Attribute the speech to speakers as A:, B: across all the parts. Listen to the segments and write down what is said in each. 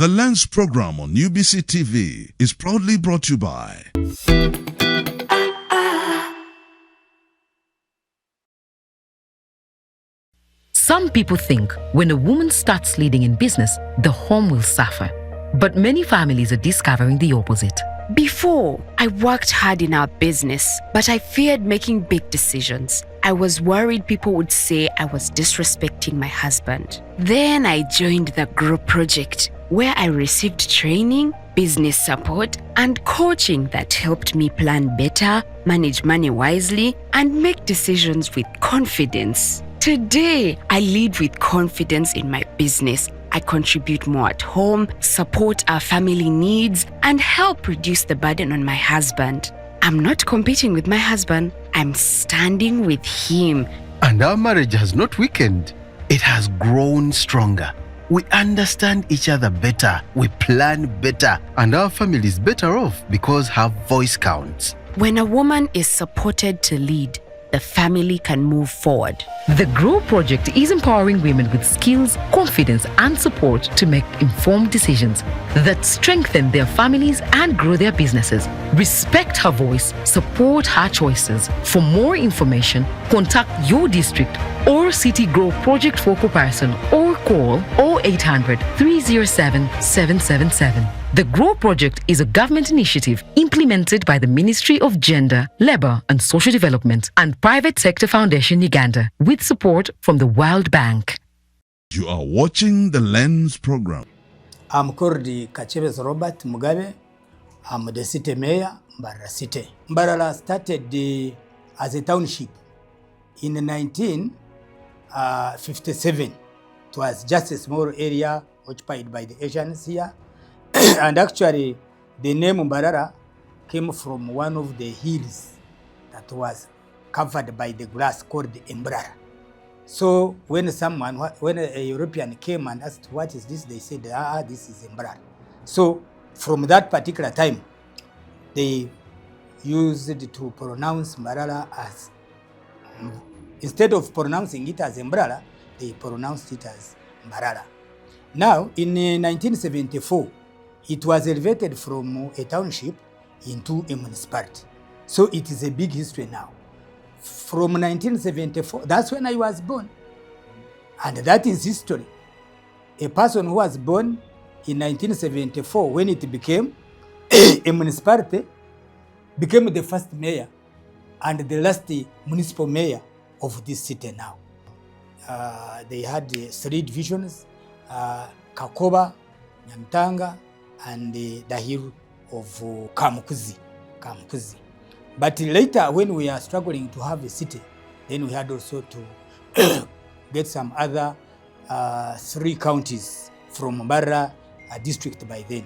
A: The Lens program on UBC TV is proudly brought to you by
B: Some people think when a woman starts leading in business, the home will suffer. But many families are discovering the opposite.
C: Before, I worked hard in our business, but I feared making big decisions. I was worried people would say I was disrespecting my husband. Then I joined the group project, where I received training, business support, and coaching that helped me plan better, manage money wisely, and make decisions with confidence. Today, I lead with confidence in my business. I contribute more at home, support our family needs, and help reduce the burden on my husband. I'm not competing with my husband, I'm standing with him.
D: And our marriage has not weakened. It has grown stronger. We understand each other better, we plan better, and our family is better off because her voice counts.
C: When a woman is supported to lead, the family can move forward.
B: The GROW project is empowering women with skills, confidence, and support to make informed decisions that strengthen their families and grow their businesses. Respect her voice, support her choices. For more information, contact your district or City GROW project focal person or call 0800 307 777. The GROW project is a government initiative implemented by the Ministry of Gender, Labour and Social Development and Private Sector Foundation Uganda with support from the World Bank.
A: You are watching the Lens program.
E: I'm Kurdi Kachebes Robert Mugabe. I'm the city mayor, Mbarara City. Mbarara started as a township in 1957. It was just a small area occupied by the Asians here. And actually, the name Mbarara came from one of the hills that was covered by the grass called Mbarara. So when a European came and asked, what is this? They said, this is Mbarara. So from that particular time, they used to pronounce Mbarara as, instead of pronouncing it as Mbarara, they pronounced it as Mbarara. Now, in 1974, it was elevated from a township into a municipality. So it is a big history now. From 1974, that's when I was born. And that is history. A person who was born in 1974, when it became a municipality, became the first mayor and the last municipal mayor of this city now. They had 3 divisions, Kakoba, Nyamtanga, and the hill of Kamukuzi. But later, when we are struggling to have a city, then we had also to get some other 3 counties from Mbarara district by then.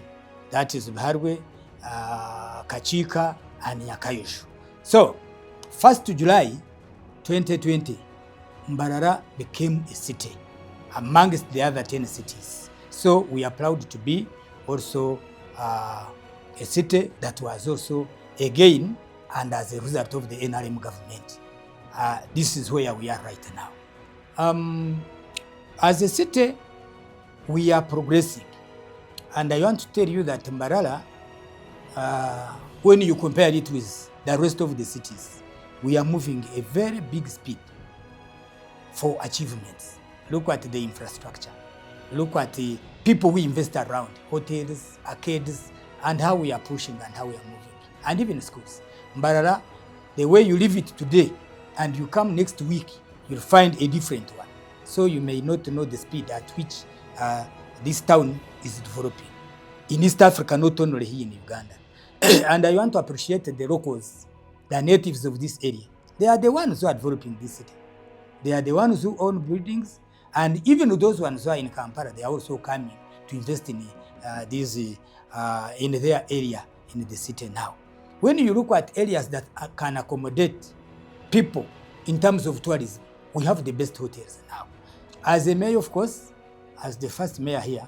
E: That is Buharwe, Kachika, and Nyakayosho. So, 1st July 2020, Mbarara became a city amongst the other 10 cities. So we are proud to be also a city that was also again, and as a result of the NRM government. This is where we are right now. As a city, we are progressing. And I want to tell you that Mbarara, when you compare it with the rest of the cities, we are moving a very big speed for achievements. Look at the infrastructure. Look at the people we invest around, hotels, arcades, and how we are pushing and how we are moving. And even schools. Mbarara, the way you live it today, and you come next week, you'll find a different one. So you may not know the speed at which this town is developing. In East Africa, not only here in Uganda. And I want to appreciate the locals, the natives of this area. They are the ones who are developing this city. They are the ones who own buildings, and even those ones who are in Kampala, they are also coming to invest in in their area in the city now. When you look at areas that can accommodate people in terms of tourism, we have the best hotels now. As a mayor, of course, as the first mayor here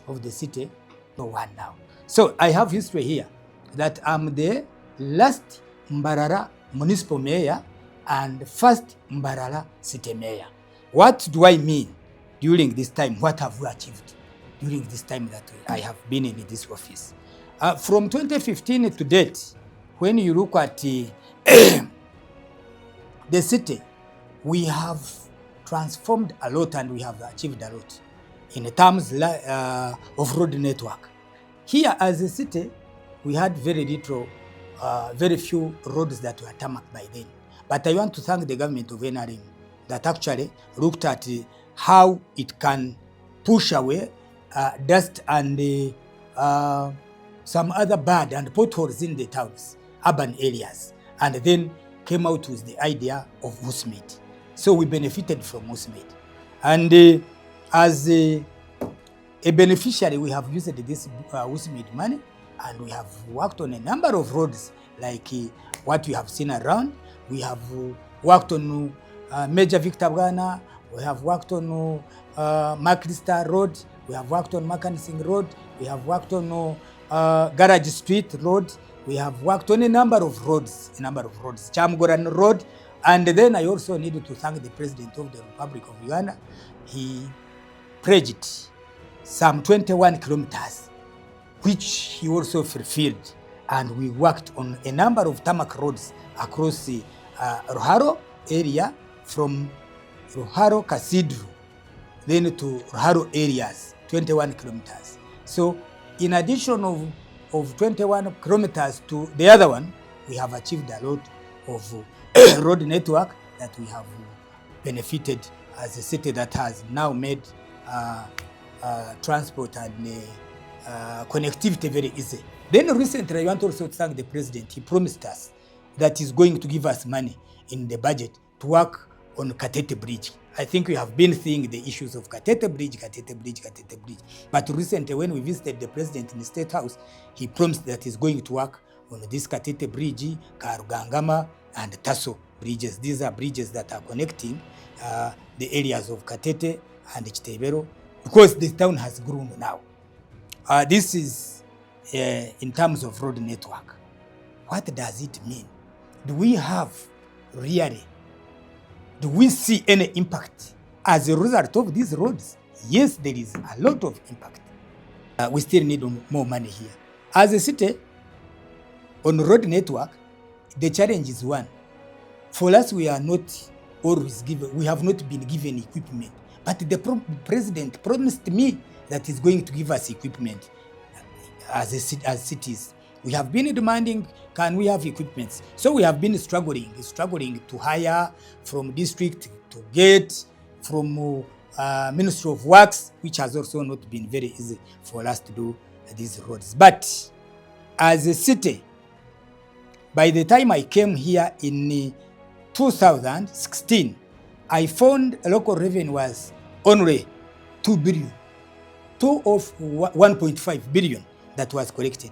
E: of the city, no one now. So I have history here that I'm the last Mbarara municipal mayor and first Mbarara city mayor. What do I mean during this time? What have we achieved? during this time that I have been in this office. From 2015 to date, when you look at the city, we have transformed a lot and we have achieved a lot in terms of road network. Here as a city, we had very few roads that were tarmacked by then. But I want to thank the government of NRM that actually looked at how it can push away dust and some other bad and potholes in the towns, urban areas, and then came out with the idea of Usmade. So we benefited from Usmade. And as a beneficiary, we have used this Usmade money, and we have worked on a number of roads like what you have seen around. We have worked on Major Victor Bwana, we have worked on Macrista Road, we have worked on Makanising Road, we have worked on Garage Street Road, we have worked on a number of roads, Chamgoran Road. And then I also needed to thank the President of the Republic of Uganda. He pledged some 21 kilometers, which he also fulfilled. And we worked on a number of tarmac roads across the Ruharo area, from Ruharo Cathedral, then to Ruharo areas, 21 kilometers. So in addition of 21 kilometers to the other one, we have achieved a lot of road network that we have benefited as a city that has now made transport and connectivity very easy. Then recently, I want also to thank the President. He promised us that he's going to give us money in the budget to work on Katete Bridge. I think we have been seeing the issues of Katete Bridge. But recently, when we visited the President in the State House, he promised that he's going to work on this Katete Bridge, Karugangama, and Taso bridges. These are bridges that are connecting the areas of Katete and Chitebero, because the town has grown now. This is in terms of road network. What does it mean? Do we see any impact as a result of these roads? Yes, there is a lot of impact. We still need more money here. As a city, on road network, the challenge is one. For us, we have not been given equipment. But the President promised me that he's going to give us equipment as cities. We have been demanding, can we have equipment? So we have been struggling to hire from district, to get from Ministry of Works, which has also not been very easy for us to do these roads. But as a city, by the time I came here in 2016, I found a local revenue was only 2 billion, 2 of 1.5 billion that was collected.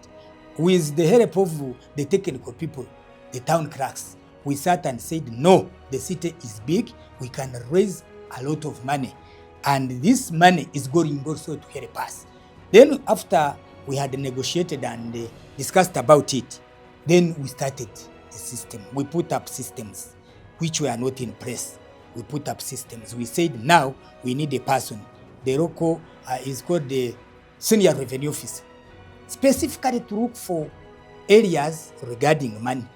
E: With the help of the technical people, the town clerks, we sat and said, no, the city is big, we can raise a lot of money. And this money is going also to help us. Then after we had negotiated and discussed about it, then we started the system. We put up systems which were not in place. We put up systems. We said now we need a person. The local is called the Senior Revenue Officer, specifically to look for areas regarding money.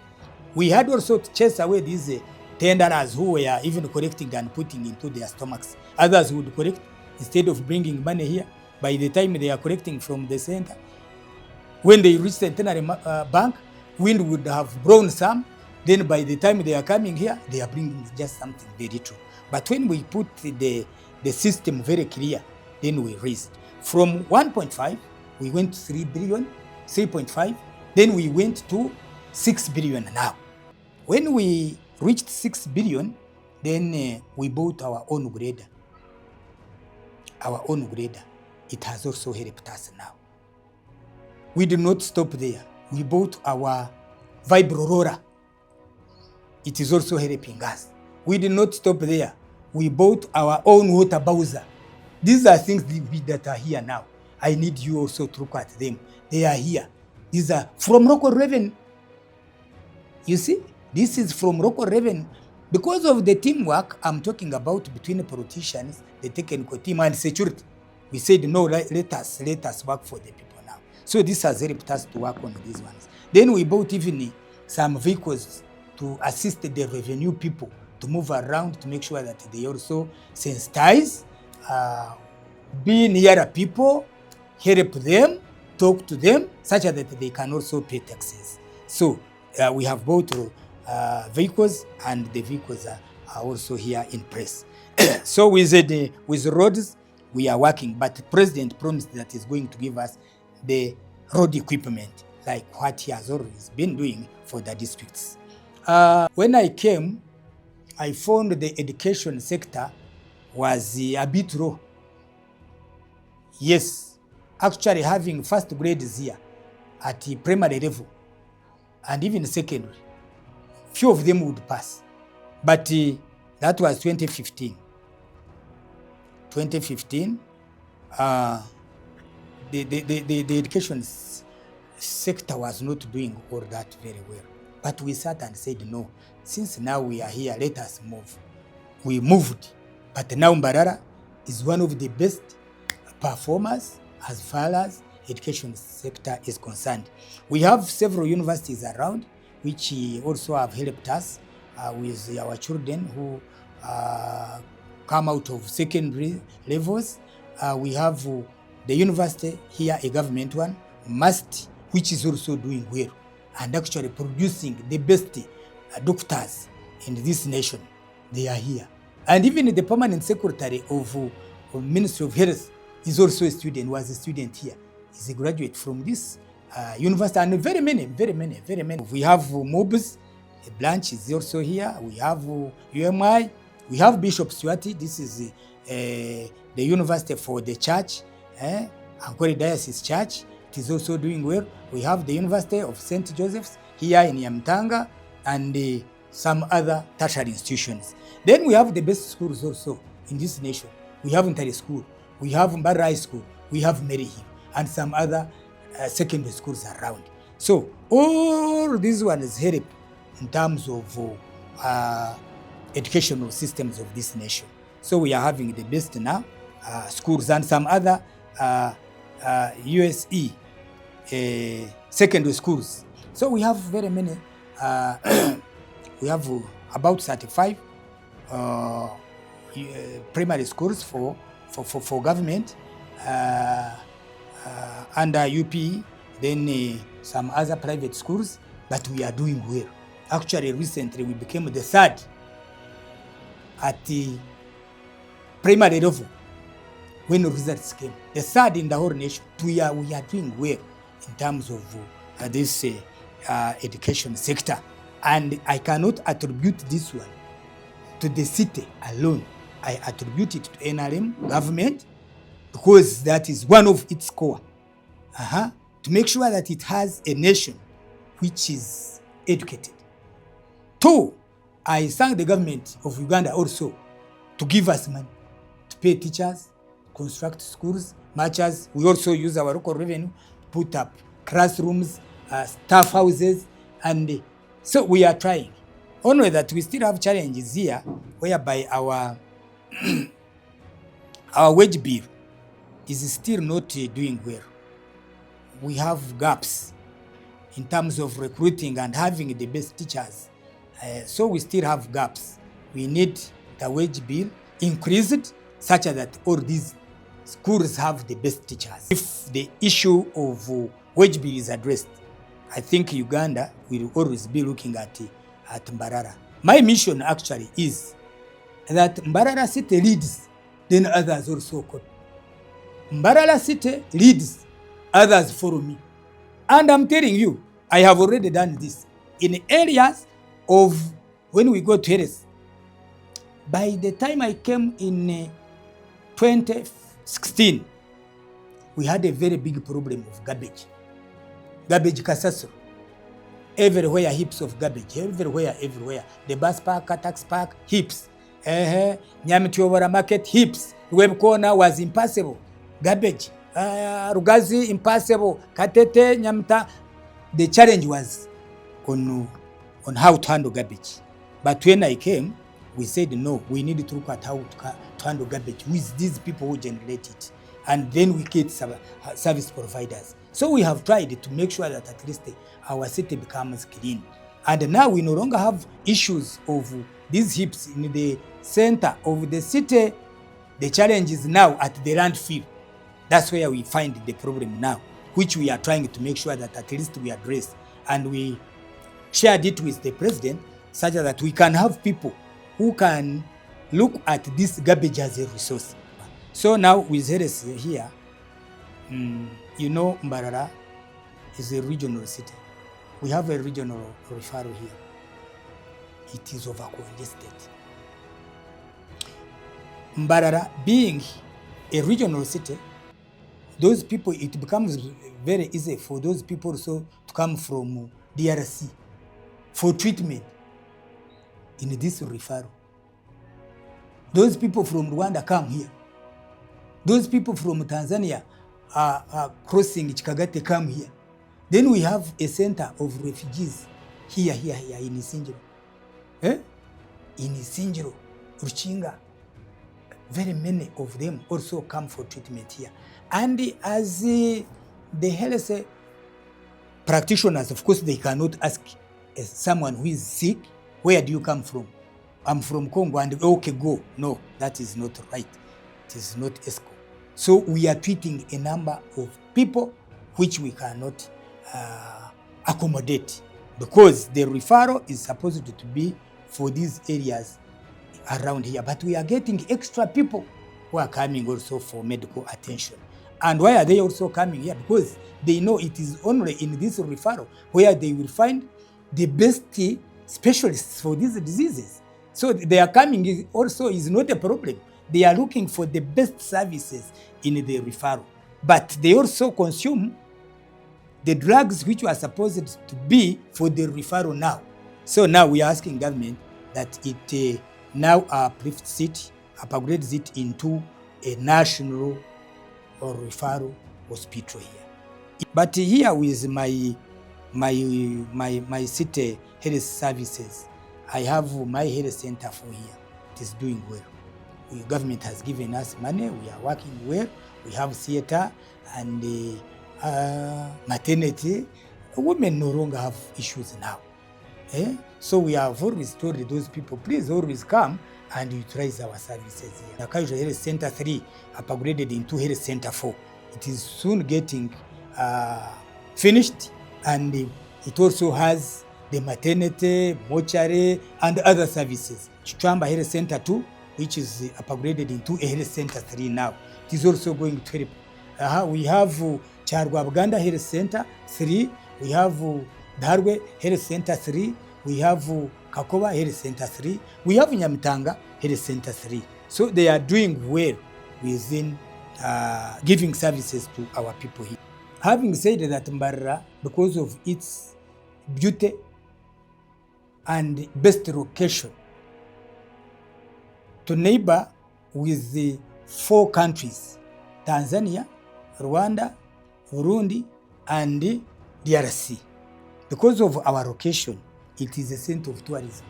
E: We had also to chase away these tenderers who were even collecting and putting into their stomachs. Others would collect instead of bringing money here. By the time they are collecting from the center, when they reach the centenary bank, wind would have blown some. Then by the time they are coming here, they are bringing just something very true. But when we put the system very clear, then we raised. From 1.5, we went to 3 billion, 3.5, then we went to 6 billion now. When we reached 6 billion, then we bought our own grader. It has also helped us now. We did not stop there. We bought our vibro roller. It is also helping us. We did not stop there. We bought our own water bowser. These are things that are here now. I need you also to look at them. They are here. These are from local revenue. You see, this is from local revenue. Because of the teamwork I'm talking about between the politicians, the technical team, and security. We said, no, let us work for the people now. So this has helped us to work on these ones. Then we bought even some vehicles to assist the revenue people to move around to make sure that they also sensitize, be near people, help them, talk to them, such that they can also pay taxes. So we have bought vehicles, and the vehicles are also here in place. So with roads, we are working, but the president promised that he's going to give us the road equipment, like what he has always been doing for the districts. When I came, I found the education sector was a bit low. Yes, actually having first grades here at the primary level and even secondary, few of them would pass. But that was 2015. 2015, the education sector was not doing all that very well. But we sat and said, no, since now we are here, let us move. We moved. But now Mbarara is one of the best performers as far as education sector is concerned. We have several universities around which also have helped us with our children who come out of secondary levels. We have the university here, a government one, MUST, which is also doing well and actually producing the best doctors in this nation. They are here. And even the permanent secretary of Ministry of Health is also a student, was a student here. He's a graduate from this university, and very many. We have MOBS, a branch is also here. We have UMI. We have Bishop Stuarti. This is the university for the church, Ankole Diocese Church. It is also doing well. We have the University of St. Joseph's here in Yamtanga, and some other tertiary institutions. Then we have the best schools also in this nation. We have Ntare School, we have Mbarara High School, we have Maryhill, and some other secondary schools around. So all these ones help in terms of educational systems of this nation. So we are having the best now schools, and some other USE secondary schools. So we have very many. We have about 35 primary schools for government under UP, then some other private schools, but we are doing well. Actually, recently we became the third at the primary level when the results came. The third in the whole nation. We are doing well in terms of this education sector. And I cannot attribute this one to the city alone. I attribute it to NRM government, because that is one of its core. To make sure that it has a nation which is educated. Two, I thank the government of Uganda also to give us money to pay teachers, construct schools, much as we also use our local revenue, put up classrooms, staff houses, and so we are trying. Only that we still have challenges here, whereby our our wage bill is still not doing well. We have gaps in terms of recruiting and having the best teachers. So we still have gaps. We need the wage bill increased such that all these schools have the best teachers. If the issue of wage bill is addressed, I think Uganda will always be looking at Mbarara. My mission actually is that Mbarara City leads, then others also come. Mbarara City leads, others follow me. And I'm telling you, I have already done this in areas of when we go to health. By the time I came in 2016, we had a very big problem of garbage. Garbage Kasasro. Everywhere heaps of garbage. Everywhere. The bus park, tax park, heaps. Nyamitiobara market, heaps. Web corner was impassable. Garbage. Rugazi, impassable. Katete, Nyamta. The challenge was on how to handle garbage. But when I came, we said, no, we need to look at how to handle garbage with these people who generate it. and then we get service providers. So we have tried to make sure that at least our city becomes clean. And now we no longer have issues of these heaps in the center of the city. The challenge is now at the landfill. That's where we find the problem now, which we are trying to make sure that at least we address. And we shared it with the president such that we can have people who can look at this garbage as a resource. So now with Heres here, you know, Mbarara is a regional city. We have a regional referral here. It is over-congested. Mbarara being a regional city, those people, it becomes very easy for those people also to come from DRC for treatment in this referral. Those people from Rwanda come here. Those people from Tanzania are crossing Chikagate come here. Then we have a center of refugees here in Isinjiro. In Isinjiro, Ruchinga, very many of them also come for treatment here. And as the health practitioners, of course, they cannot ask someone who is sick, where do you come from? I'm from Congo, and okay, go. No, that is not right. It is not ESCO. So we are treating a number of people which we cannot accommodate, because the referral is supposed to be for these areas around here. But we are getting extra people who are coming also for medical attention. And why are they also coming here? Because they know it is only in this referral where they will find the best specialists for these diseases. So they are coming also is not a problem. They are looking for the best services in the referral. But they also consume the drugs which are supposed to be for the referral now. So now we are asking government that it now uplifts it, upgrades it into a national or referral hospital here. But here with my city health services, I have my health center for here. It is doing well. The government has given us money. We are working well. We have theater and maternity. Women no longer have issues now. So we have always told those people, please always come and utilize our services here. Nakajo Health Center 3 upgraded into Health Center 4. It is soon getting finished, and it also has the maternity, mortuary, and other services. Chichamba Health Center 2, which is upgraded into a Health Center 3 now. It is also going to help. We have Charwa Buganda Health Center 3. We have Darwe Health Center 3. We have Kakoba Health Center 3. We have Nyamitanga Health Center 3. So they are doing well within giving services to our people here. Having said that, Mbarara, because of its beauty and best location, to neighbor with the 4 countries, Tanzania, Rwanda, Burundi, and DRC. Because of our location, it is a center of tourism.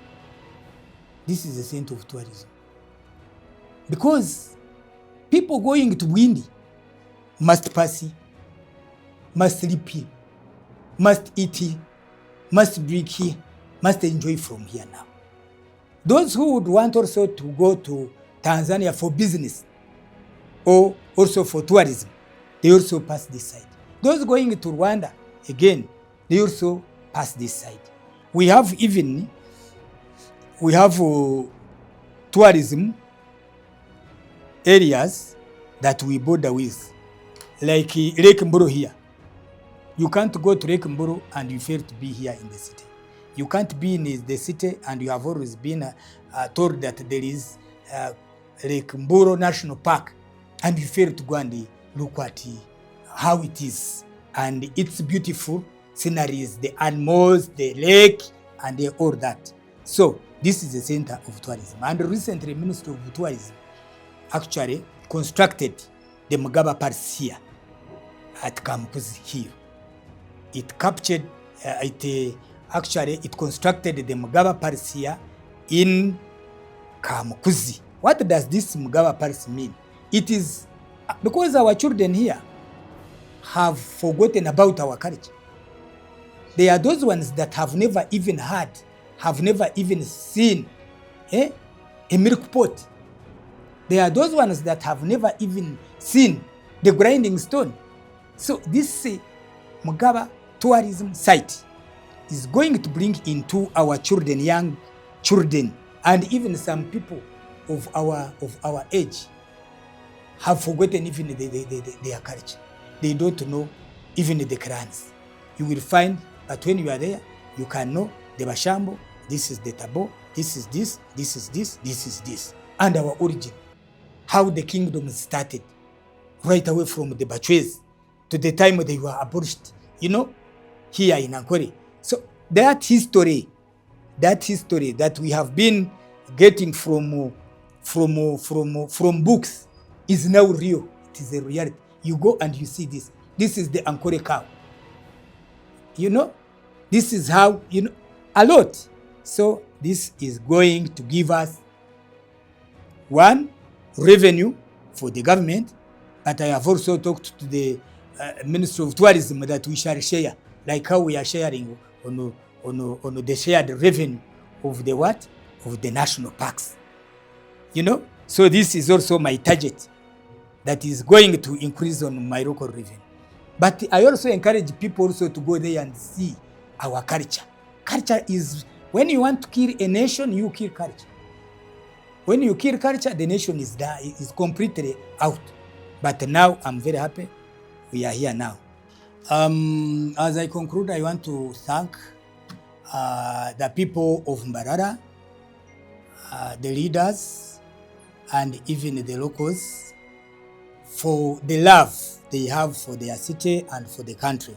E: This is a center of tourism. Because people going to Bwindi must pass here, must sleep here, must eat here, must drink here, must enjoy from here now. Those who would want also to go to Tanzania for business or also for tourism, they also pass this side. Those going to Rwanda, again, they also pass this side. We have tourism areas that we border with, like Lake Mburu here. You can't go to Lake Mburu and you fail to be here in the city. You can't be in the city and you have always been told that there is Lake Mburu National Park, and you fail to go and look at how it is. And it's beautiful sceneries, the animals, the lake, and all that. So this is the center of tourism. And recently, Ministry of Tourism actually constructed the Mugaba Palace here at campus here. It captured, it constructed the Mugaba Palace here in Kamukuzi. What does this Mugaba Palace mean? It is Because our children here have forgotten about our culture. They are those ones that have never even heard, have never even seen a milk pot. They are those ones that have never even seen the grinding stone. So this Mugaba tourism site is going to bring into our children, young children, and even some people of our age have forgotten even their culture. They don't know even the clans. You will find that when you are there, you can know the Bashambo, this is the Tabo, this is this, this is this, this is this, and our origin, how the kingdom started, right away from the Bachwes to the time they were abolished, here in Ankwere. So that history that we have been getting from books is now real. It is a reality. You go and you see this. This is the Ankwere cow. This is how, a lot. So this is going to give us one, revenue for the government, but I have also talked to the Ministry of Tourism that we shall share, like how we are sharing on the shared revenue of the what? Of the national parks. So this is also my target that is going to increase on my local revenue. But I also encourage people also to go there and see our culture. Culture is, when you want to kill a nation, you kill culture. When you kill culture, the nation is completely out. But now I'm very happy we are here now. As I conclude, I want to thank the people of Mbarara, the leaders, and even the locals for the love they have for their city and for the country,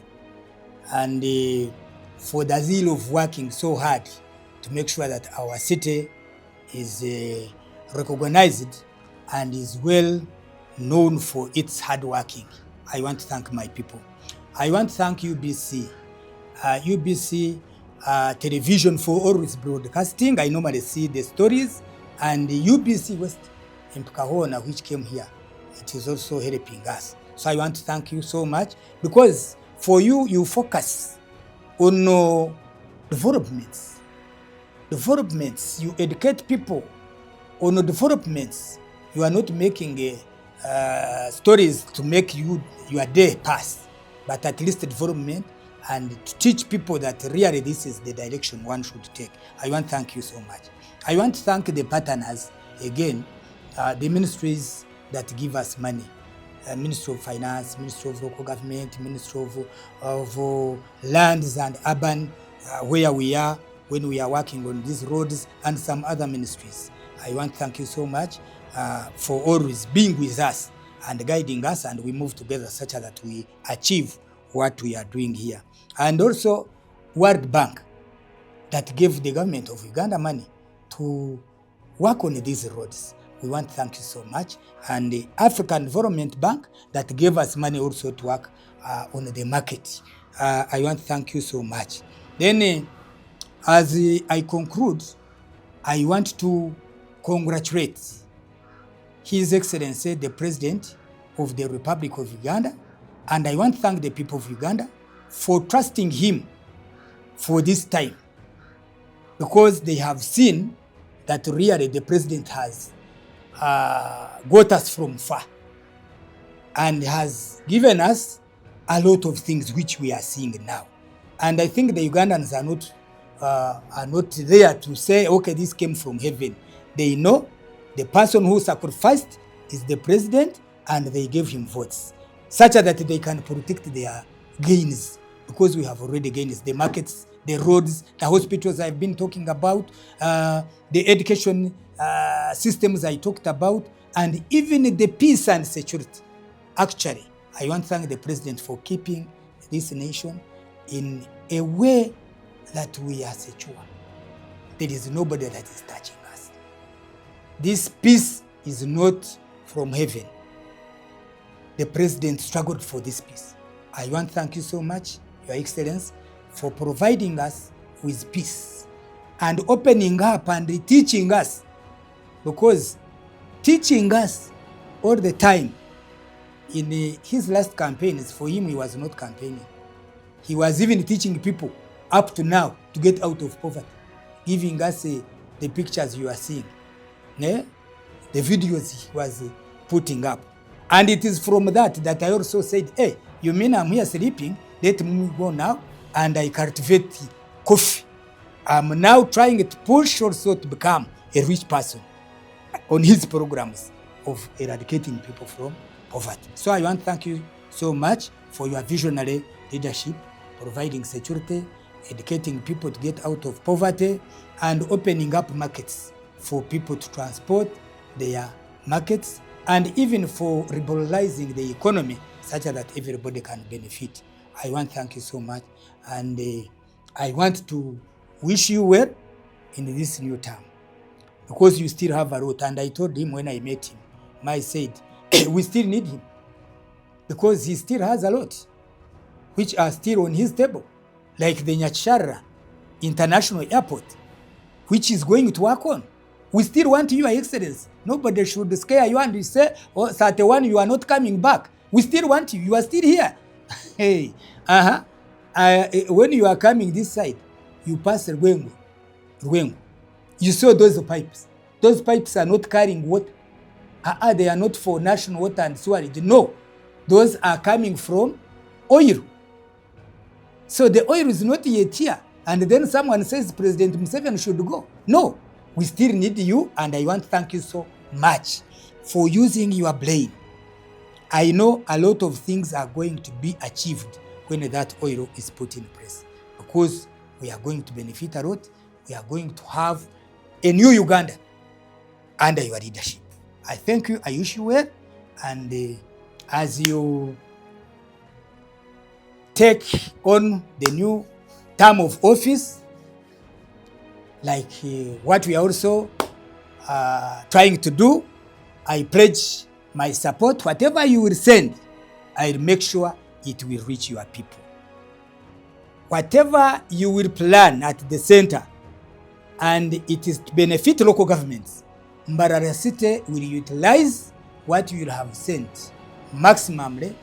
E: and for the zeal of working so hard to make sure that our city is recognized and is well known for its hard working. I want to thank my people. I want to thank UBC. UBC television for always broadcasting. I normally see the stories, and the UBC West in Pukahona, which came here, it is also helping us. So I want to thank you so much, because for you focus on developments. You educate people on developments. You are not making stories to make your day pass, but at least development, and to teach people that really this is the direction one should take. I want to thank you so much. I want to thank the partners again, the ministries that give us money. Ministry of Finance, Ministry of Local Government, Ministry of Lands and Urban, where we are when we are working on these roads, and some other ministries. I want to thank you so much for always being with us and guiding us, and we move together such that we achieve what we are doing here. And also World Bank, that gave the government of Uganda money to work on these roads. We want to thank you so much. And the African Development Bank that gave us money also to work on the market. I want to thank you so much. Then as I conclude, I want to congratulate His Excellency, the President of the Republic of Uganda, and I want to thank the people of Uganda for trusting him for this time, because they have seen that really the President has got us from far and has given us a lot of things which we are seeing now. And I think the Ugandans are not there to say, okay, this came from heaven. They know the person who sacrificed is the President, and they gave him votes such that they can protect their gains, because we have already gains, the markets, the roads, the hospitals I've been talking about, the education systems I talked about, and even the peace and security. Actually, I want to thank the President for keeping this nation in a way that we are secure. There is nobody that is touching us. This peace is not from heaven. The President struggled for this peace. I want to thank you so much, Your Excellency, for providing us with peace and opening up and teaching us, because teaching us all the time in his last campaigns, for him, he was not campaigning. He was even teaching people up to now to get out of poverty, giving us the pictures you are seeing, the videos he was putting up. And it is from that I also said, hey, you mean I'm here sleeping? Let me go now and I cultivate coffee. I'm now trying to push also to become a rich person on his programs of eradicating people from poverty. So I want to thank you so much for your visionary leadership, providing security, educating people to get out of poverty, and opening up markets for people to transport their markets, and even for liberalizing the economy such that everybody can benefit. I want to thank you so much, and I want to wish you well in this new term, because you still have a lot. And I told him when I met him, I said, we still need him, because he still has a lot which are still on his table, like the Nyachara International Airport, which is going to work on. We still want you, Your Excellency. Nobody should scare you and say, oh, 31, you are not coming back. We still want you. You are still here. Hey, when you are coming this side, you pass Rwengu. You saw those pipes. Those pipes are not carrying water. They are not for national water and sewerage. No, those are coming from oil. So the oil is not yet here. And then someone says President Museveni should go. No, we still need you, and I want to thank you so much for using your brain. I know a lot of things are going to be achieved when that oil is put in place, because we are going to benefit a lot. We are going to have a new Uganda under your leadership. I thank you. I wish you well. And as you take on the new term of office, like what we are also trying to do, I pledge my support. Whatever you will send, I'll make sure it will reach your people. Whatever you will plan at the center, and it is to benefit local governments, Mbarara City will utilize what you will have sent maximally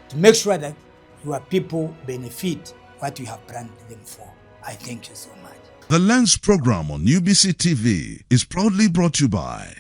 E: to make sure that your people benefit what you have planned them for. I thank you so much.
A: The Lens program on UBC TV is proudly brought to you by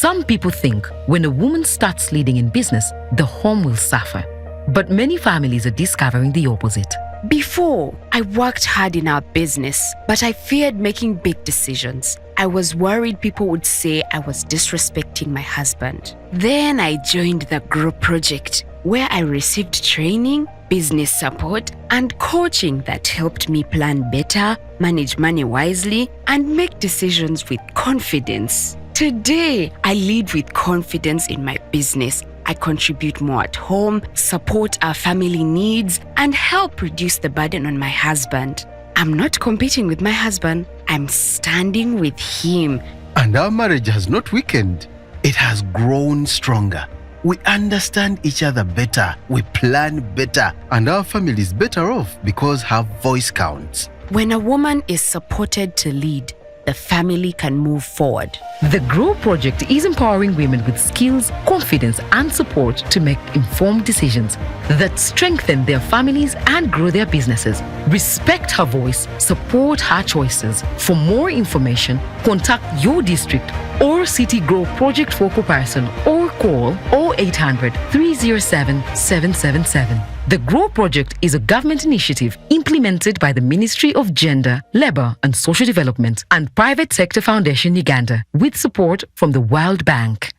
B: Some people think when a woman starts leading in business, the home will suffer. But many families are discovering the opposite.
C: Before, I worked hard in our business, but I feared making big decisions. I was worried people would say I was disrespecting my husband. Then I joined the group project, where I received training, business support, and coaching that helped me plan better, manage money wisely, and make decisions with confidence. Today, I lead with confidence in my business. I contribute more at home, support our family needs, and help reduce the burden on my husband. I'm not competing with my husband, I'm standing with him.
D: And our marriage has not weakened. It has grown stronger. We understand each other better, we plan better, and our family is better off because her voice counts.
C: When a woman is supported to lead, the family can move forward.
B: The GROW project is empowering women with skills, confidence, and support to make informed decisions that strengthen their families and grow their businesses. Respect her voice, support her choices. For more information, contact your district or city GROW project focal person or call 0800 307 777. The GROW project is a government initiative implemented by the Ministry of Gender, Labour and Social Development and Private Sector Foundation Uganda with support from the World Bank.